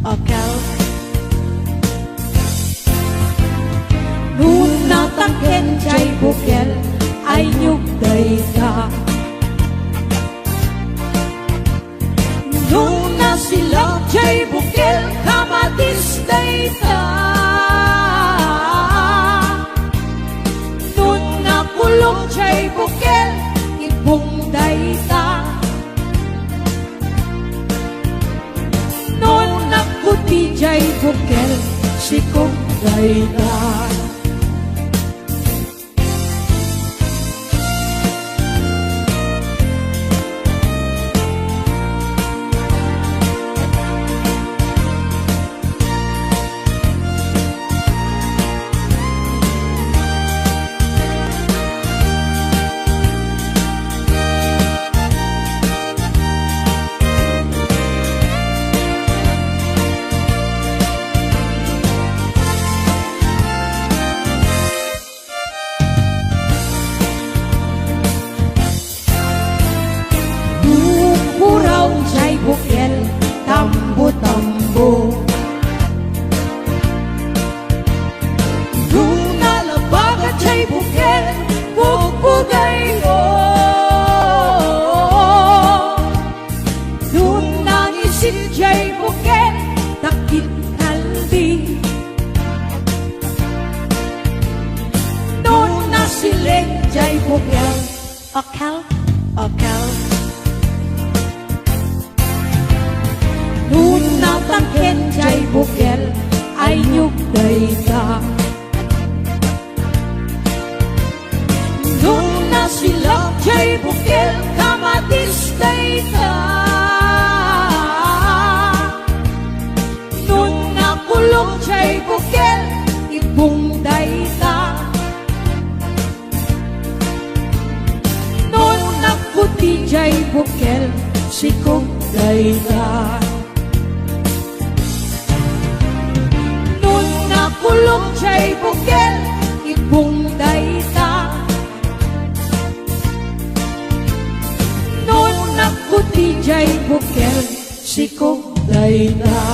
akel. Nun nataken jay bukel ay nyugday ka. Nun nasilak jay bukel kamatisday ka. Nun nakulong jay bukel ibungday ka. Nun nakuti jay bukel sikugday ka. Bukel, tambo-tambo. Nung nalabagat siya'y bukel, bugbugay mo. Nung nangisip siya'y bukel, takit kalbi. Nung nasilig siya'y bukel, akel, akel. Nun nataken jay bukel ay nyugday ka. Nun nasilak jay bukel kamatisday ka. Nun nakulong jay bukel ibungday ka. Nun nakuti jay bukel sikugday ka. Kulong jay bukel, ibungday ka. Nun nakuti jay bukel, sikugday ka.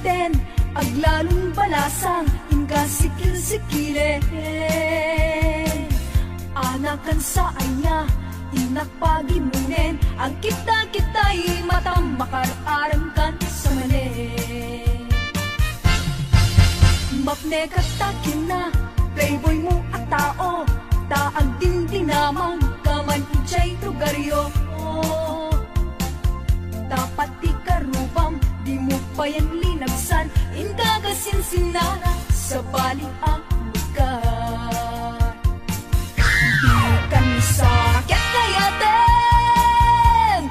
den aglalong balasang inga sikil-sikile anakan sa anya inak pagimunen ang kita-kita'y matam makararam kan sa mali mapne katakin na playboy mo at tao taag din dinamang kaman ichay lugaryo dapat di karubam di mo pa yan linagsan ingagasin sinara sa bali ang lugar di kan sakit kaya din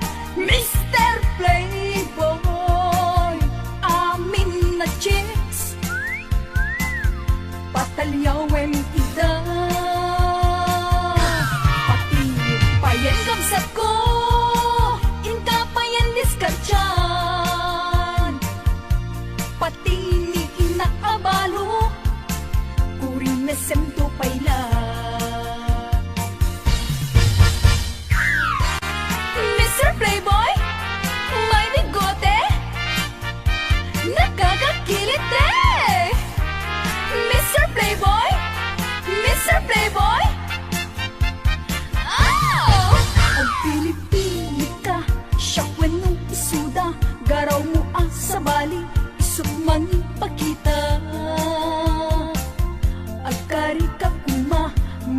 Mr. Playboy amin na chicks patalyawin ida pati payan kamsat ko inka payan diskartyan pati ni inak abalo kurin mesem to payla Mr. Playboy may bigote nakakakilit Mr. Playboy Mr. Playboy oh! Ang pili-pili ka syakwen nung isuda garaw mo ang sabali isukman ipakita agkari ka kuma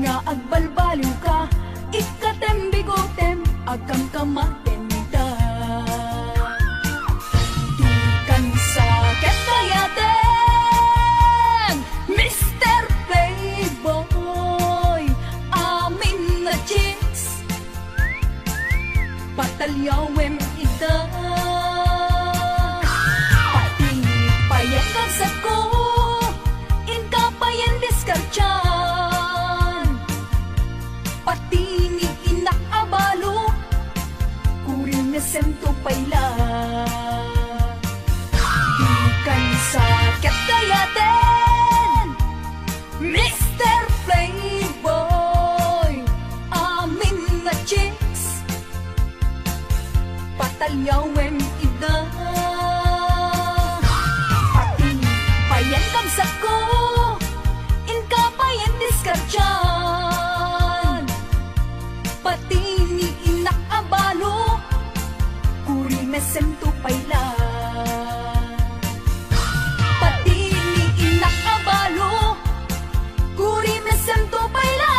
nga agbalbaliw ka ikatembigotem agkam kamatenda di kan sakit kayaten Mr. Playboy amin na chicks patalyawem ida pati payan kagsat ko inka payan diskartyan pati ni inak abalo kurin na sento payla di kan sakit kayaten Mr. Playboy amin na chicks patalyawin ida pati payan kamsat ko inka payan diskartyan pati ni inak abalo kuri mesem to payla pati ni inak abalo kuri mesem to payla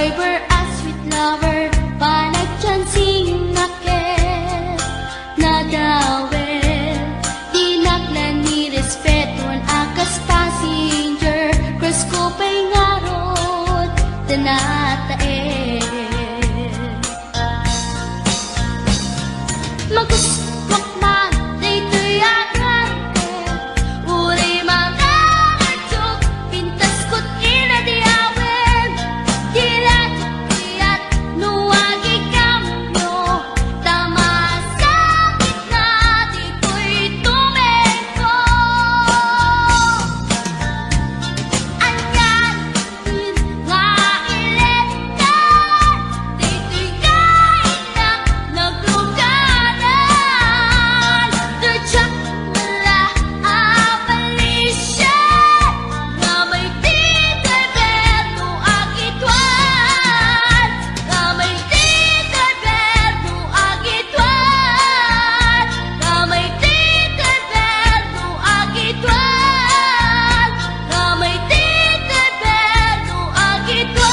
Forever a sweet lover, panagchansing nakit na dawel. Dinaklan ni respeton akas passenger, cross ko pa'y ngarot, tanatae. Maguskwak man, dito'y agante, uri mga katsok, pintas ko't inadiawen. Dilat at nuwagi kamyo, tama sa gitna, dito'y tumeko. Anyan, nga iletan, dito'y kain na naglugaran. Dutsak mula abalisya, nga may tito'y berno agitwan. Nga may tito'y berno agitwan. Nga may tito'y berno agitwan. Nga may tito'y berno agitwan.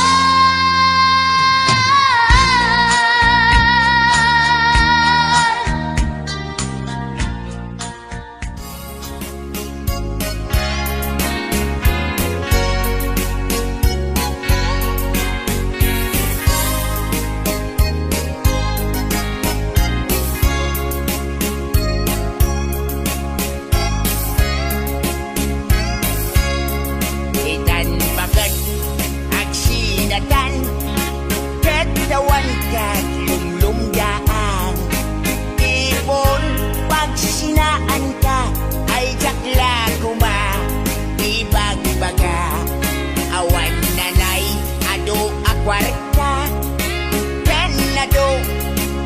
Itan bagat agsinatan, katawan ka lumlumdaan. Ipon pag sinaan ka, ay jakla kuma ibagbaga. Awan nanay ado akwarta, kanado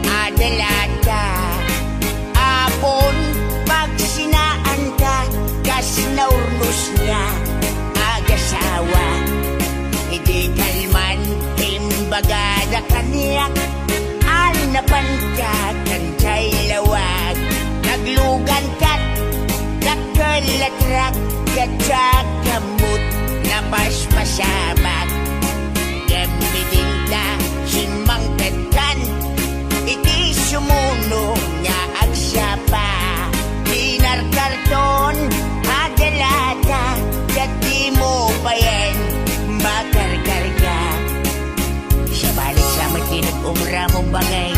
adalata. Apon pag sinaan ka, kas naurnos niya agasawa. Hindi kalman imbagada kaniyak, anapan ka kancay lawag. Naglugan kat nakalatrak, katsak kamut napaspasamak. Gamitin ta simang katkan, iti sumuno nga agsapa. Dinar karton agalata, dati mo pa yan makarkarga. Siya balik sa matinag umra mong bagay.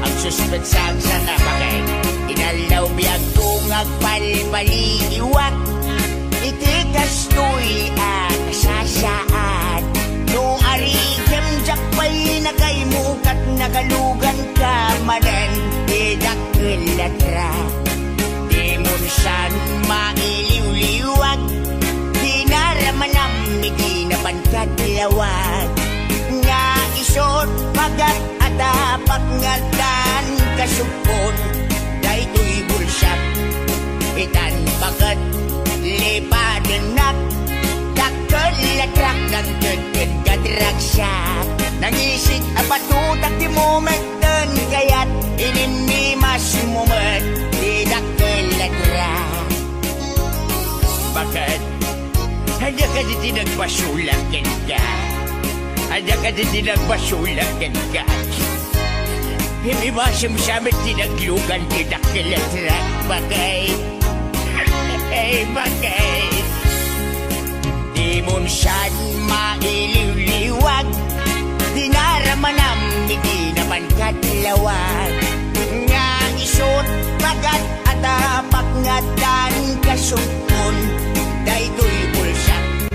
Ang suspetsang sa napakay, inalaw biyag kong agpalpaliiwak. Iti kastoy ang sasaan, no arigem jakpay nakaimukat nakalugan ka manen. Idakilatra di mo san mailiw-liwag, di naramanam migi naman kadlawag. Nga isot pagat atapak ngatan kasupon, daytoy bulsak itan bagat lipadenak. Dakalatrak ng gagad kadragsak, nangisik apatutak di momenten kayat ininimas mumet di dakalatrak. Bakit? Handa ka di tinagpasulakan ka. Handa ka di tinagpasulakan ka. Hindi ba siyamsamit tinaglugan di dakalatrak? Bakit? Bakit? Di mo siyan mailiw-liwag, di naramanam, hindi naman kadlawag. Nga isot pagat atapak ngatan kasupon, daytoy bulsak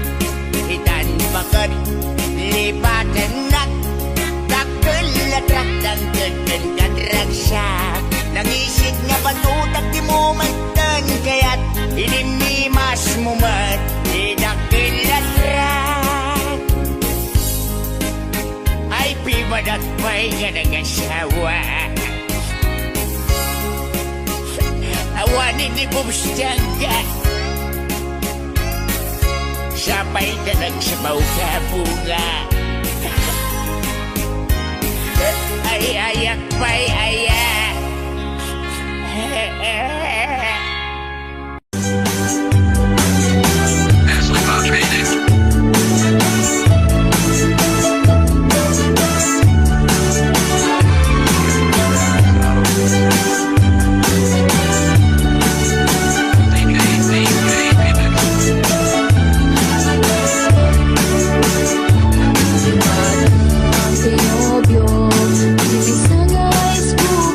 itan bagat lipatanak. Dakalatrak ng gagad kadragsak, nangisik nga batutak di mo mantan kayat ininimas mo mat di dakalatrak. Ay pimadat pa'y nga nag-asawa, awanin ni bumstyaga. Sabay na nagsabaw ka bunga, Ay ayak pa'y ayak. Tinobyo, ibig sa high school.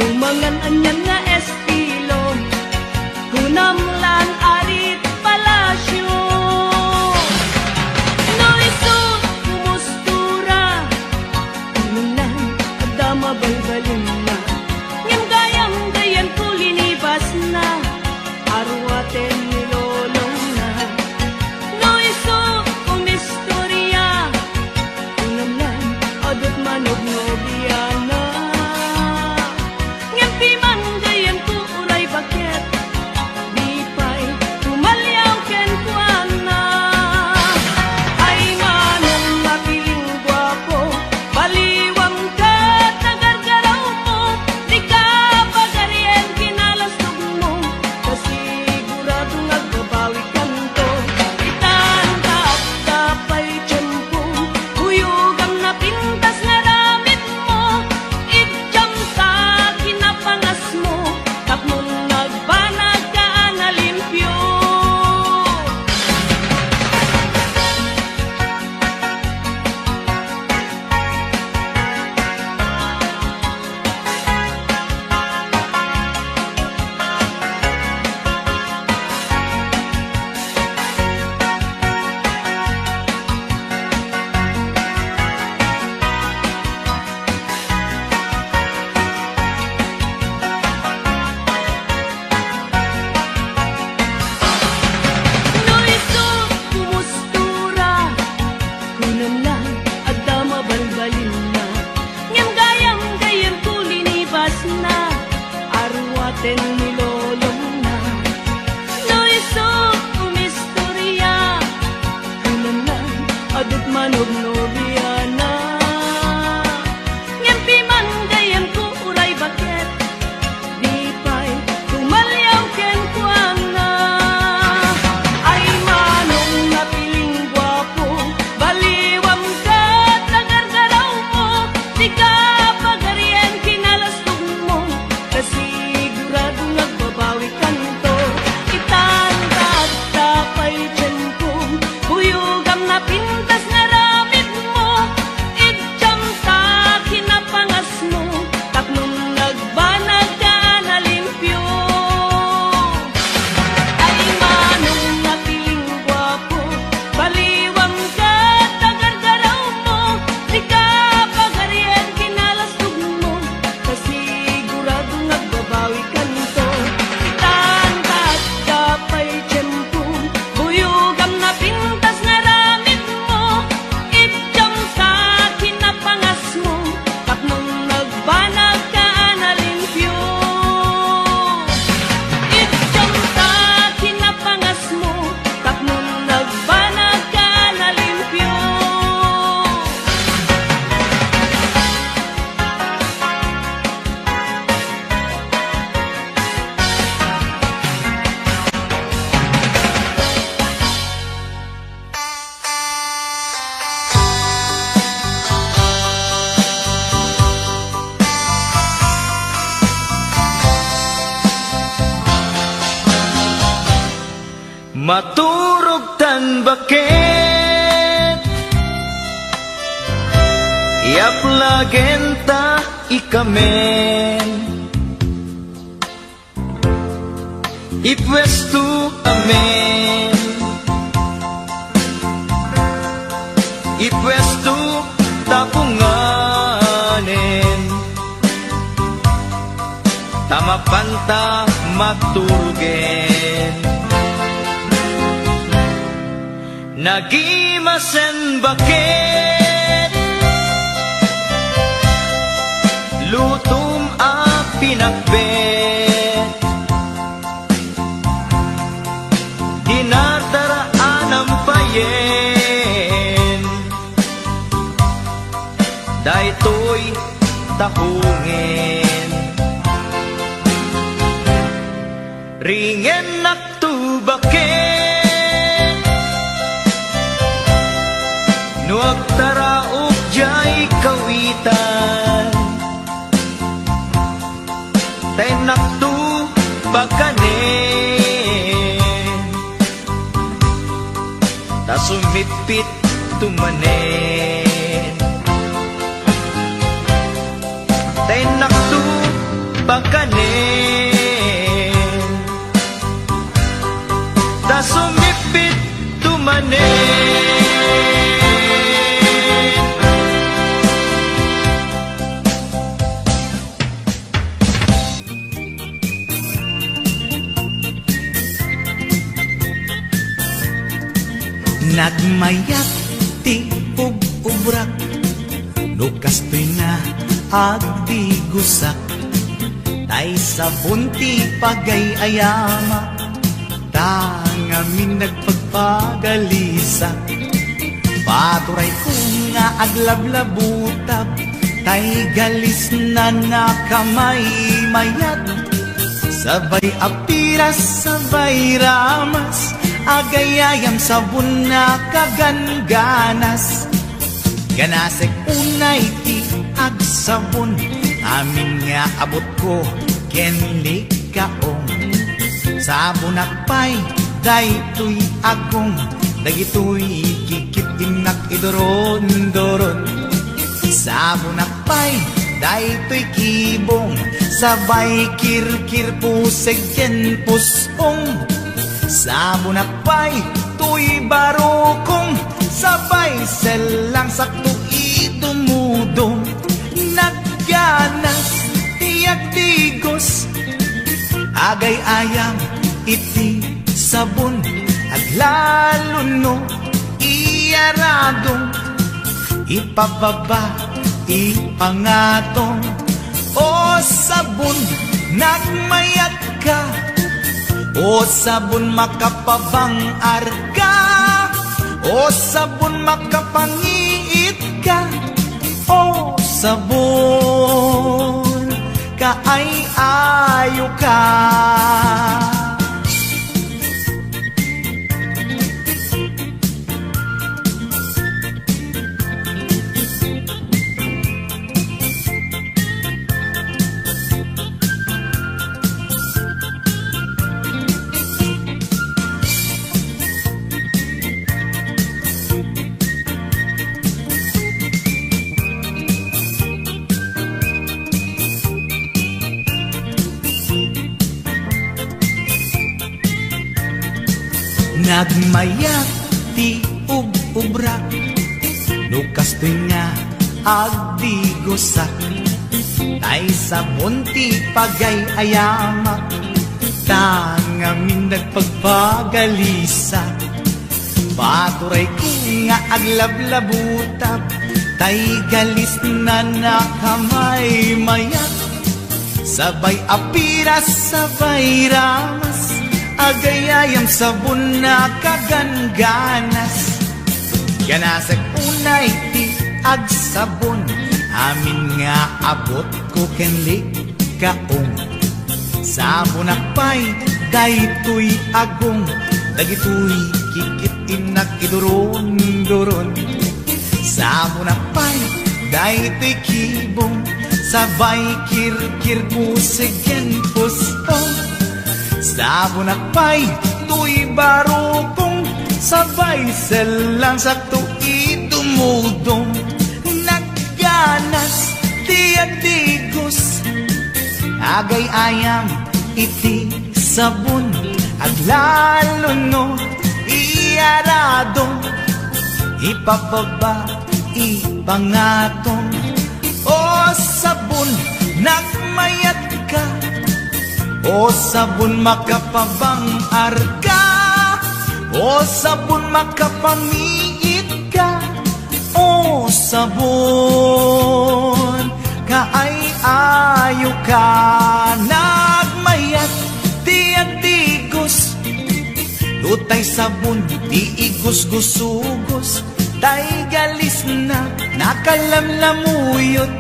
Lumangan anyan nga estilo, kunamlan arit palasyo. No isut kumustura, kununan adama balbalin na. Ngem gayam gayan kulinibas na, arwaten nilolong na. No isut kumistorya, kunamlan adot manog nobiana. Ngem piman gayan ku uray bakit, di pa'y tumalyaw ken kuana. Ay manong napiling gwapo, baliwang ka tagargaraw mo, di ka pagarien kinalastog mo, kasigurado nagbabawi kanto. Itanda at tapay tiyempo, huyugang napintas nga ramit mo, idyam sa kinapangas mo, tapnon nagbanag ka na limpyo. No isut kumustura, kunamlan adama balbalin na. Ngem gayam gayan kulinibas na, arwaten nilolong na. No isut kumistorya, kunamlan adot manog nobiana. Ngem piman gayan ku uray bakit, di pa'y tumalyaw ken kuana. Ay manong napiling gwapo, baliwang ka tagargaraw mo, di ka pagarien kinalastog mo, kasigurado nagbabawi kanto. Itanda at tapay tiyempo, huyugam na pintas nga ramit mo, idyam sa kinapangas mo, tapnon nagbanag ka na limpyo. Ay manong napiling gwapo, baliwang ka tagargaraw mo, di ka pagarien kinalastog mo, kasigurado nagbabawi kanto. Itanda at tapay tiyempo, huyugam na pintas nga ramit mo, idyam sa kinapangas mo, tapnon nagbanag ka na limpyo. Idyam sa kinapangas mo, tapnon nagbanag ka na limpyo. Maturog tan bakit iaplagen ta ikamen ipwesto amen ipwesto tapunganen tamapanta maturugen nagimasen bakit lutum a pinakbet dinadaraan ang payen daytoy tahungen ringen naktubakit nuag taraok jay kawitan tay naktu bakanen ta sumipit tumanen tay naktu bakanen ta sumipit tumanen. Nagmayat ti ub-ubrak lukas to'y na agdi gusak tay sabon ti pagay-ayama tangamin nagpagpagalisak paturay ko nga aglablabutab tay galis na nakamay mayat sabay apiras sabay ramas agayayam sabon na kaganganas ganasek unay ti agsabon amin nga abot ko kenli kaong sabon akpay daytoy agong dagitoy kikit inak idoron-doron sabon akpay daytoy kibong sabay kirkir puseg ken pusong sabon akpay tuy barukong sabay selang sakto idumudong nagganas tiyak tigos agay ayam iti sabon aglalo no iyaradong ipababa ipangatong o sabon nagmayat ka o sabon makapabang arka o sabon makapangiit ka o sabon kaay-ayo ka. Nagmayat ti ub-ubrak lukas to'y nga agdi gusak tay sabon ti pagay-ayamak tangamin nagpagpagalisak paturay ko nga aglablabutab tay galis na nakamay mayat sabay apiras sabay ramas agayayam sabon na kaganganas ganasag unay ti agsabon amin nga abot ko kenli kaong sabon akpay daytoy agong dagitoy kikit inak idoron-doron sabon akpay daytoy kibong sabay kirkir puseg ken pusong sabon akpay tuy barukong sabay selang sakto idumudong nagganas tiyak tigos agay ayam iti sabon aglalo no iyaradong ipababa ipangatong o sabon nagmayat ka o sabon makapabang arka o sabon makapangiit ka o sabon kaay-ayo ka nagmayat tiyak tigos lutay sabon di igos-gusugos tay galis na nakalamlamuyot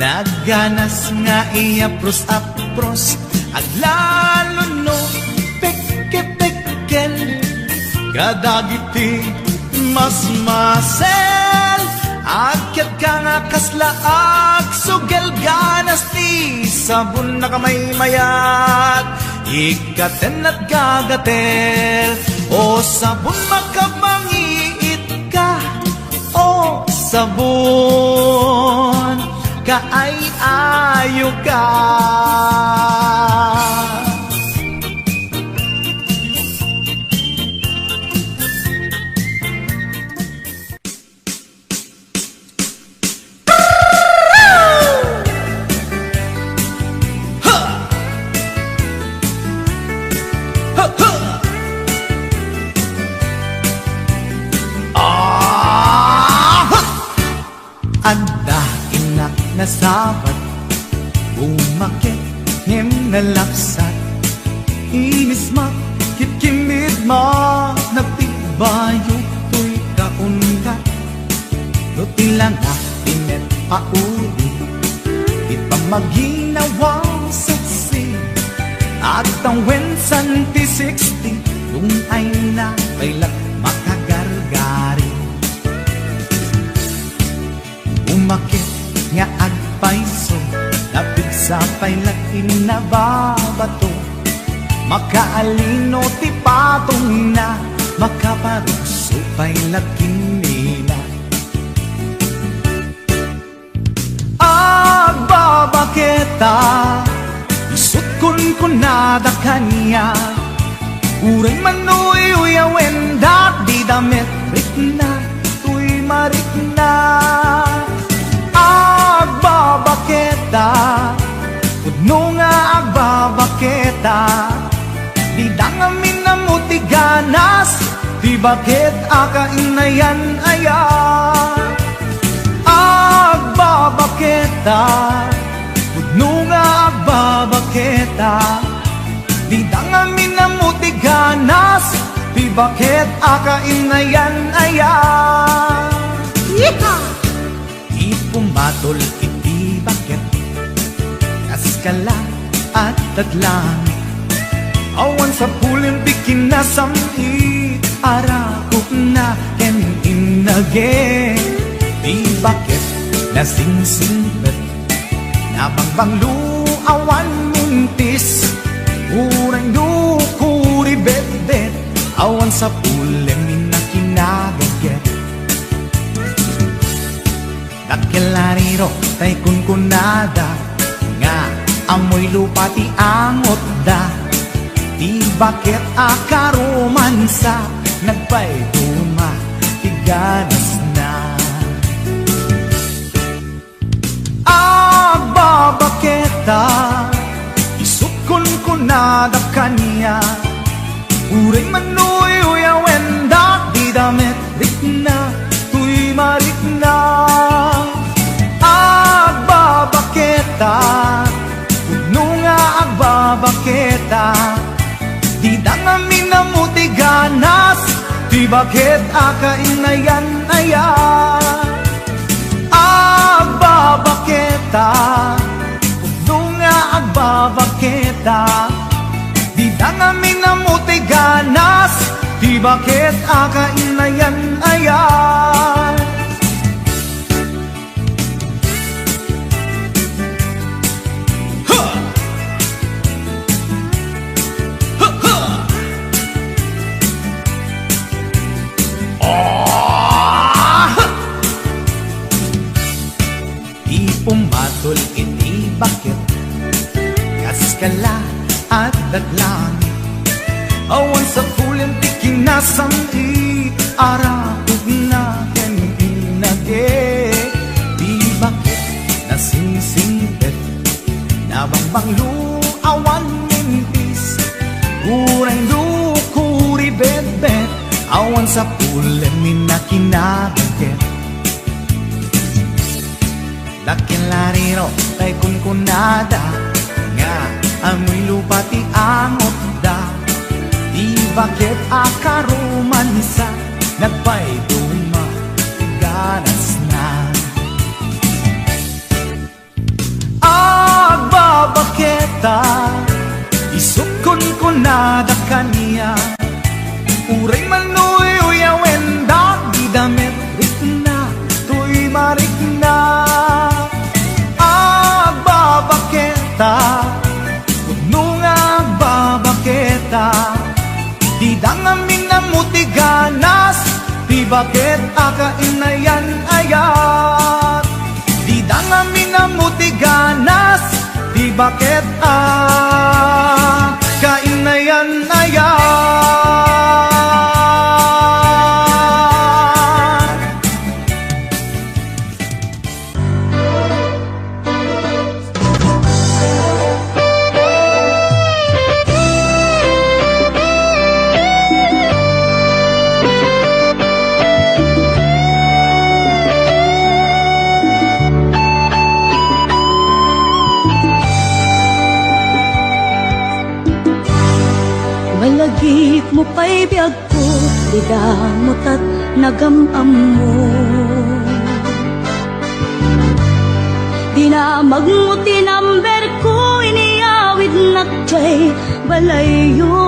nagganas nga iapros-apros aglalo no pekke-pekkel kadagiti mas-masel akyat ka nga kaslaag sugel ganas ti sabon na kamay mayat ikaten at gagatel o sabon makapangiit ka o sabon ka ay ayo ka. Anda inak na sabat, umakit him na lapsat, inis makit kimid ma, nagtibayo to'y kaungat, lutilang apinet pauli, di pa maginawang saksi, at ang wensan ti 60, kung ay na bailat makagargari. Umakit nga agpaiso, napig sa pailat inababato, makaalino ti patong na, makaparugso pailat kinila. Agbabaketa, isut kun nada kanya, uray manoy uyawen dat di damit ritna, tuy maritna. Agbabaketa, pudno nga agbabaketa, di dangamin na mutiganas, di bakit akainayan aya. Agbabaketa, pudno nga agbabaketa, di dangamin na mutiganas, di bakit akainayan aya. Yeehaw! Pumatol iti bakit, kaskala at tadlang, awan sa pulim di kinasamit, arakot na ken inage, di bakit nasingsingbet, nabangbanglu awan muntis, urang dukuri bet-bet, awan sa pulim inakinagaget. Dakilariro tay kunkunada, nga amoy lupa ti angot da, di bakit akaromansa, nagpayduma ti ganas na. Agbabaketa, isut kunkunada kanya, uray manoy uyawen da, di damit ritna, tuy maritna. Agbabaketa, pudno nga agbabaketa, di dangamin na mutiganas, di bakit akainayan aya. Agbabaketa, pudno nga agbabaketa, di dangamin na mutiganas, di bakit akainayan aya. Pumatol iti bakit, kaskala at daglang, awan sa pulim ti kinasamti, arakot na ken inage, di bakit nasingsingpet, nabangbanglu awan mintis, urang dukuri bet-bet, awan sa pulim inakinagaget. Dakilariro tay kunkunada, nga amoy lupa ti angot da, di bakit akaromansa, nagpayduma ti ganas na. Agbabaketa, isut kunkunada kanya, uray manoy uyawen da, di damit ritna, tuy maritna. Agbabaketa, pudno nga agbabaketa, di dangamin na mutiganas, di bakit akainayan ayat, di dangamin nga minamutiganas, di bakit kainayan na yan. Malagip mo pa'y biyag ko, di damot at nagamam mo. Dinamag mo tinamber ko, iniyawid na kay balayo.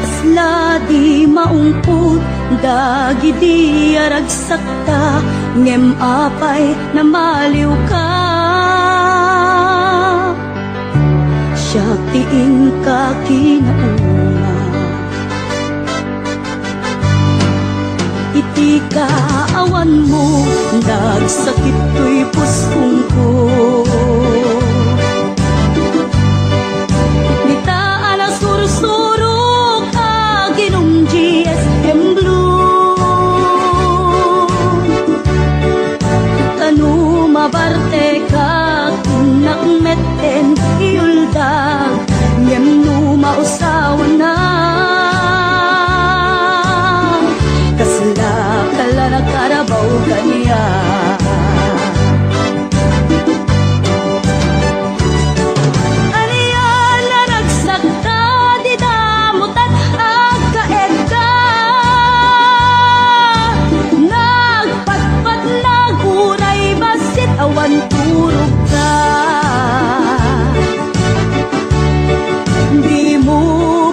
Kasla di maungput, dagi di aragsakta, ngem apay na maliw ka. Tiin ka kinauna, iti kaawan mo, nagsakit to'y puspong ko. Nitaan na sursurok aginong GSM Blue, tanu mabarte ka kinakmeten iuldag, ngem no mausawan na. Kasla kala na karabaw kanya. Aniyan na nagsakta, di damutan agkaed ka. Nagpatpat na guray basit awan turog ka.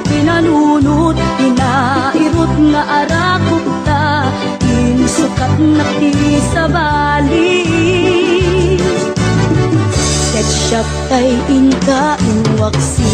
Pinanunot, pinairot nga arakot ta, insukat na ti sa bali. Ketchup tay inka inwaksi.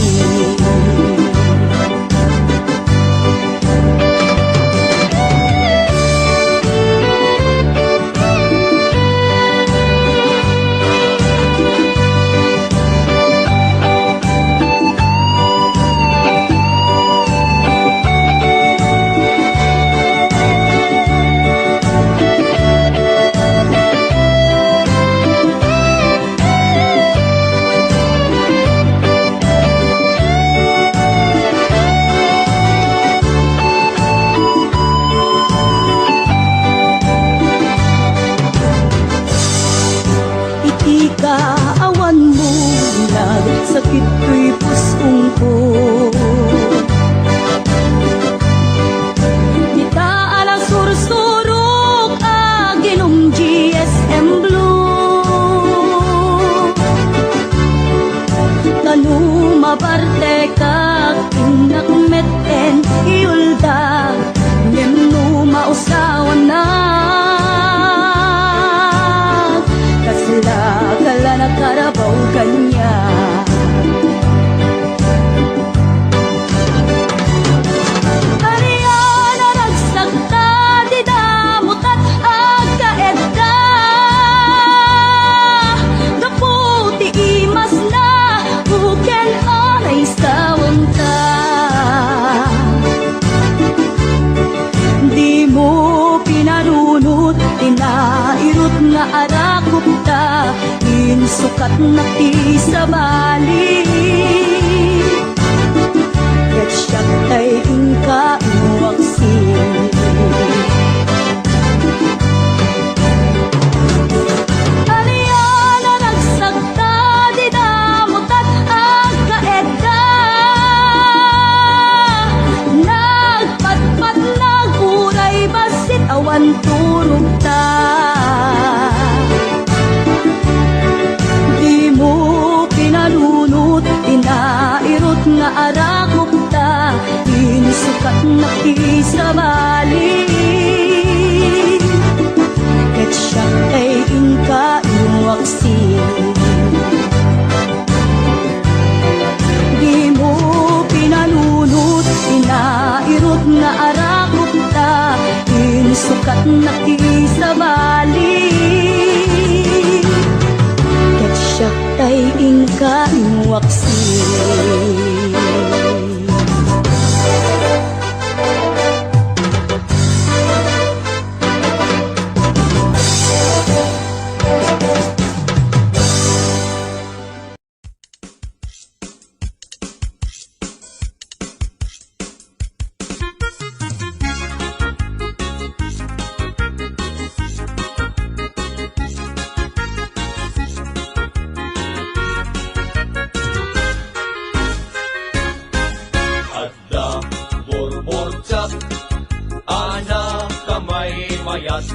Kaawan mo, nagsakit ko'y puspong ko. Nitaan ang sursurok aginong GSM Blue, tanu mabarte ka kinakmeten iuldag, ngem no mausawan na. Kasla kala na karabaw kanya. Ariyan na nagsakta, di damot at agkaed ka. Gaputi imas na, buken anay sawan ka. Di mo pinarunot, tinairot nga arakot ta, insukat na ti sa bali. Ketchup tay inka iwaksi. Ariyan na nagsakta, di damot at agkaed ka. Nagpatpat na guray basit awan turog ta. Di mo pinanunot, tinairot nga arakot ta, kat nakisabali. Ket siya tay ingkan waksi. Adda, borbor-tsak, anak kamay mayat.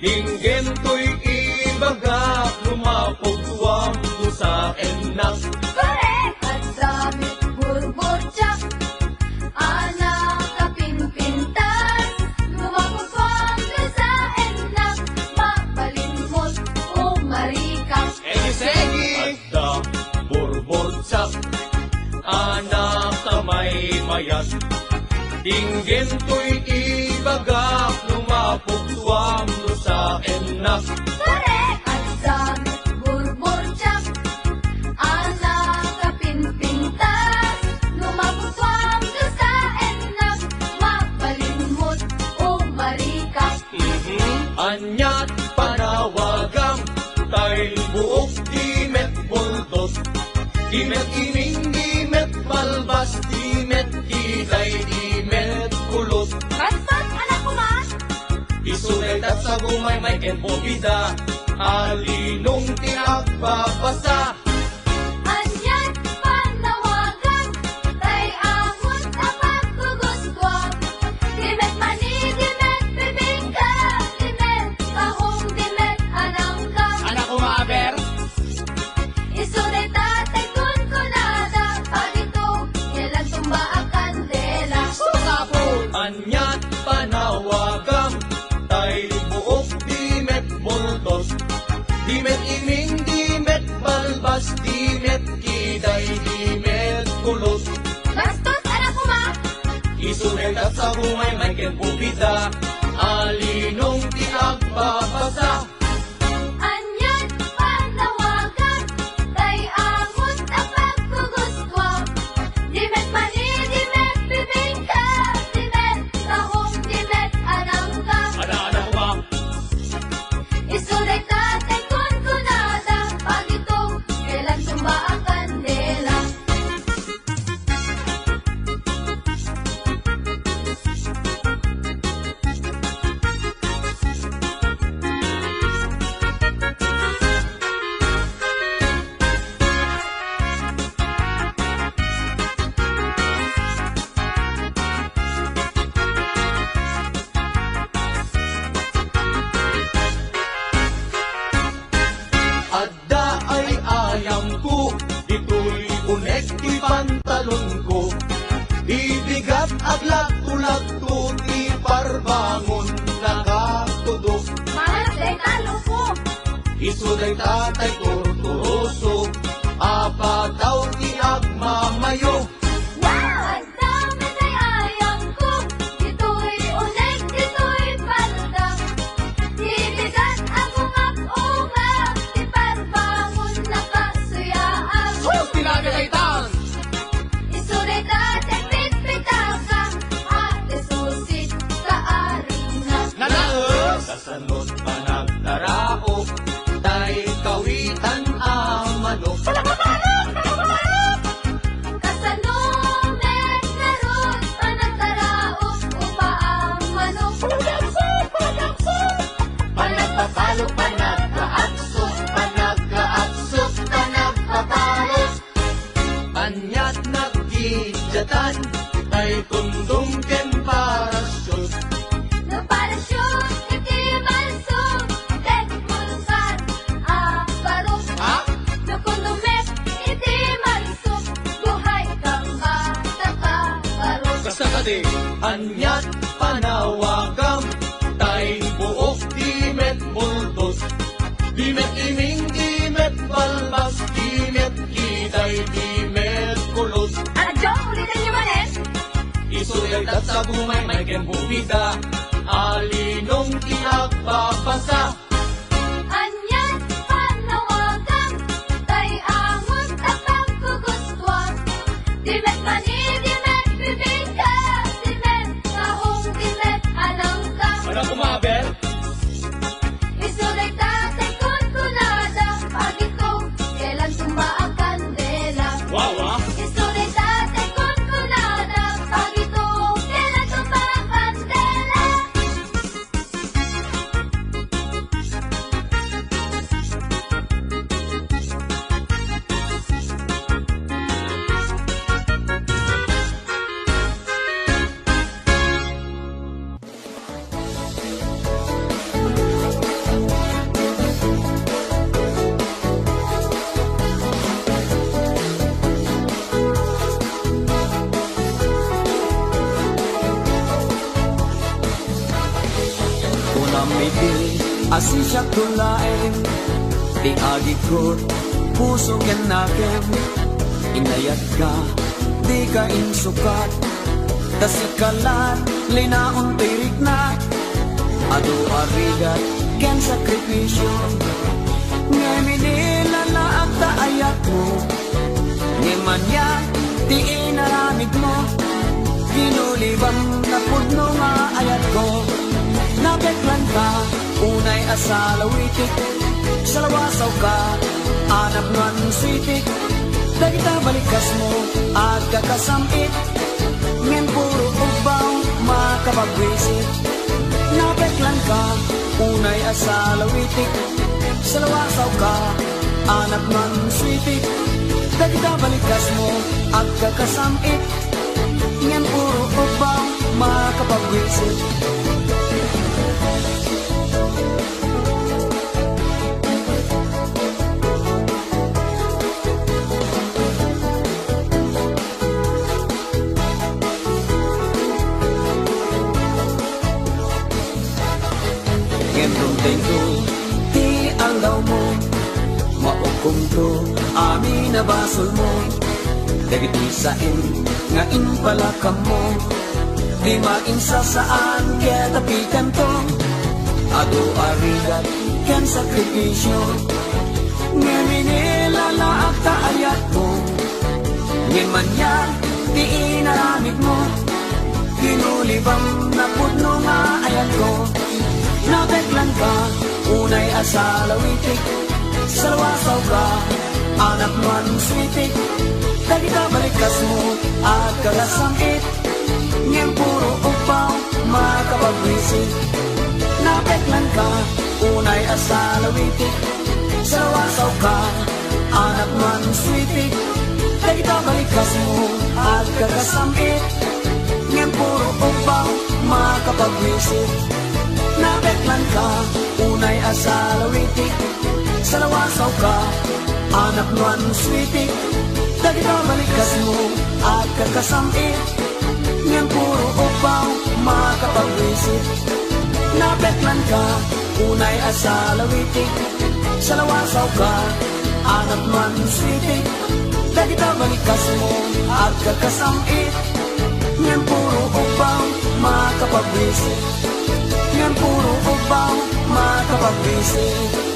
Hinggin to'y ibagak, lumapog tuwang to sa enak. Correct! At damit burbotsak, anak kapinpintas, lumapagwang ka sa enak, mapalimot o marikas. Egi-segi! Adda, borbor-tsak, anak kamay mayat. Hinggin to'y ibagak, lumapog tuwang to sa enak. Correct! At damit burbotsak, anak kapinpintas, lumapagwang ka sa enak, mapalimot o marikas. Anyat panawagang tay buok dimet buldot. Dimet ining, dimet balbas, dimet kilay, dimet kulot. Bastos, anak ko ma! Isunay at sa gumay may kenpobida, alinong tinagpapasa. Anyat panawagan, tay amon kapag guguskwang. Dimet mani, dimet bibingka, dimet tahong, dimet anangka. Anak ko maaber, Isunay tatay kun kunada, pagito, kailan tumba ang kandela. anyat panawagang tay buok dimet multos. Dimet iming, dimet balbas, dimet kiday, dimet kulot. Bastos, anak ko ma! Isunay at sa gumay may kenpobida, alinong tinagpapasa. Anyat panawagan, tay amon kapag guguskwang. Dimet mani, dimet bibingka, dimet tahong, dimet anangka. Anak ko ba? Isunay tatay kun kunada, pagito, kailan tumba ang kandela. Adda ay ayam ko, ito'y unek, di pantalon ko. Ibigat aglat tulad ko, di parbangon nakatudok. Malas day talo ko. Isuday tatay torturoso, apa daw di agmamayo. Wow! Ang dami ay ayang ko. Ito'y unig, ito'y palda. Ibigat ang ungap-ungap, di parbangon nakasuyaan. Isunay tatay pitpitaka, ate susit kaarina. Kasanod pa nagtaraok, tay kawitan ang manok. Kasanumet narod, panagtaraok, upa ang manok. Panagpapalo, panagkaaksok, panagkaaksok, panagpapalo. Anyat naggidyatan, tay kundong ken parasyon. No parasyon, iti malsog, tek mulsan, barok. Ha? No kundumet, iti malsog, buhay kang bata ka, barok. Basta ka di, anyat panawagam, tay buok dimet multos. Dimet iming, dimet balbas, dimet kitay, dimet kulot. Ano, Joe, ulitin niyo man eh? Isuyag at sa gumay may kenpubida, alinong tiyak babasa. Anyat panawagan, tay amot at pagkugustwan. Dimet mani, dimet bibingka, dimet kahong, dimet alangka. Ano kumabel? Isulit tatay kun kunada, pagitong kailan tumaang kandela. Wawa? Isulit tatay kun kunada, pagitong kailan tumaang kandela. Unang midi, asin siya tulain. Di agikot, puso yan nakin. Inayat ka, di ka insukat. Tasikalat, linaon tirik na. Ado arigat, ken sakripisyo. Ngay minila na ang taayat mo. Ngay manya, di inaramid mo. Ginulibang na pudno nga ayat ko. Nabeklan ka, unay asalawitik. Salawasaw ka, anap man switik. Dagita balikas mo, at kakasamit. Ngayon puro ubaw, makapagwisit. Nabeklan ka, unay asalawitik. Salawasaw ka, anap man switik. Dagita balikas mo, at kakasamit. Ngayon puro ubaw, makapagwisit. Tengo, di alaw mo. Maukom to, amin na basol mo. Dagiti sain, nga impalakam mo. Di mainsa saan, kaya tapikan to. Ado arigat, ken sakripisyo. Nga minilala at taayat mo. Nga manya, di inaramid mo. Ginulibang na pudno nga ayat ko. Nabeklan ka, unay asalawitik. Salawasaw ka, anak man switik. Dagita balikas mo, at kalasamit. Ngayon puro upaw, makapagwisit. Nabeklan ka, unay asalawitik. Salawasaw ka, anak man switik. Dagita balikas mo, at kalasamit. Ngayon puro upaw, makapagwisit. Nabeklan ka, unay asalawitik. Salawasaw ka, anak man switik. Dagita balikas mo, at kakasamit. Ngayon puro upaw, makapagwisit. Nabeklan ka, unay asalawitik. Salawasaw ka, anak man switik. Dagita balikas mo, at kakasamit. Ngayon puro upaw, makapagwisit. Ngayon puro upaw, makapagwisit.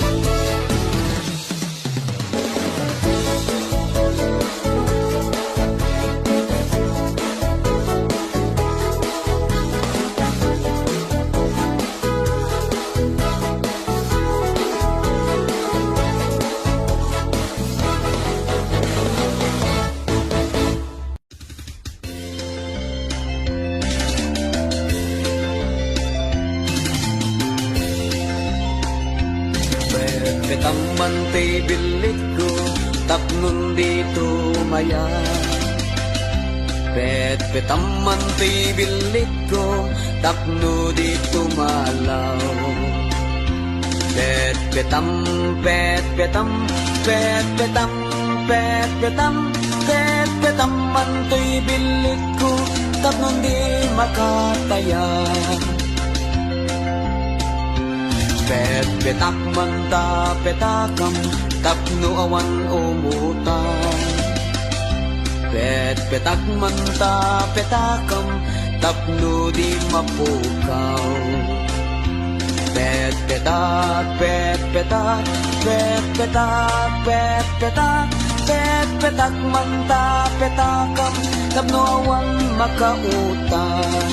Tamantay bilik ko, tapnon dito maya. Tamantay bilik ko, tapno dito malaw. Petam, tamantay bilik ko, tapnon di makataya. Petak manta petakam, tapno awan umutang. Petak manta petakam, tapno di mapukaw. Pet petak, pet petak, pet petak, pet petak, pet petak manta petakam, tapno awan makautan.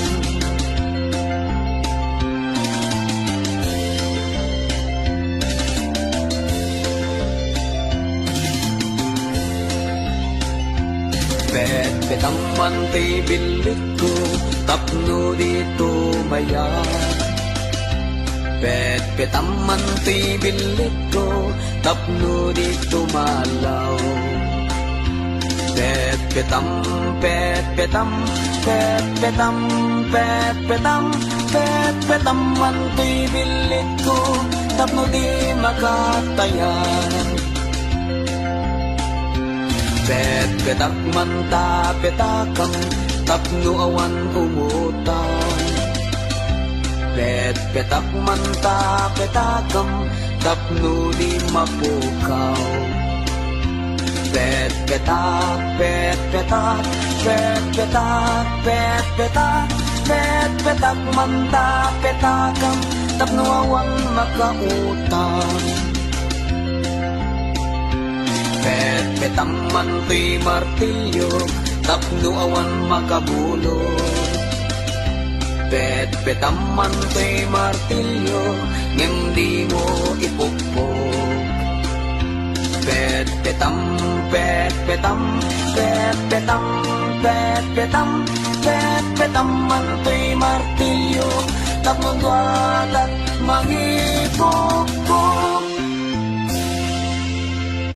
Pet petang manti bilik ko, tapno dito maya. Pet petam manti bilik ko, tapno dito malaw. Pet petam, pet petam, pet petam, pet petam, pet petam manti bilik ko, tapno di makatayan. Pet petak manta petakam, tapno awan umutan. Pet petak manta petakam, tapno di mapukaw. Pet petak, pet petak, pet petak, pet petak, pet petak manta petakam, tapno awan makautan. Pet petam manti martilyo, tapno awan makabulo. Pet petam manti martilyo, ngem di mo ipukpok. Pet petam, pet petam, pet petam, pet petam, pet petam manti martilyo, tapno duadat mangipok.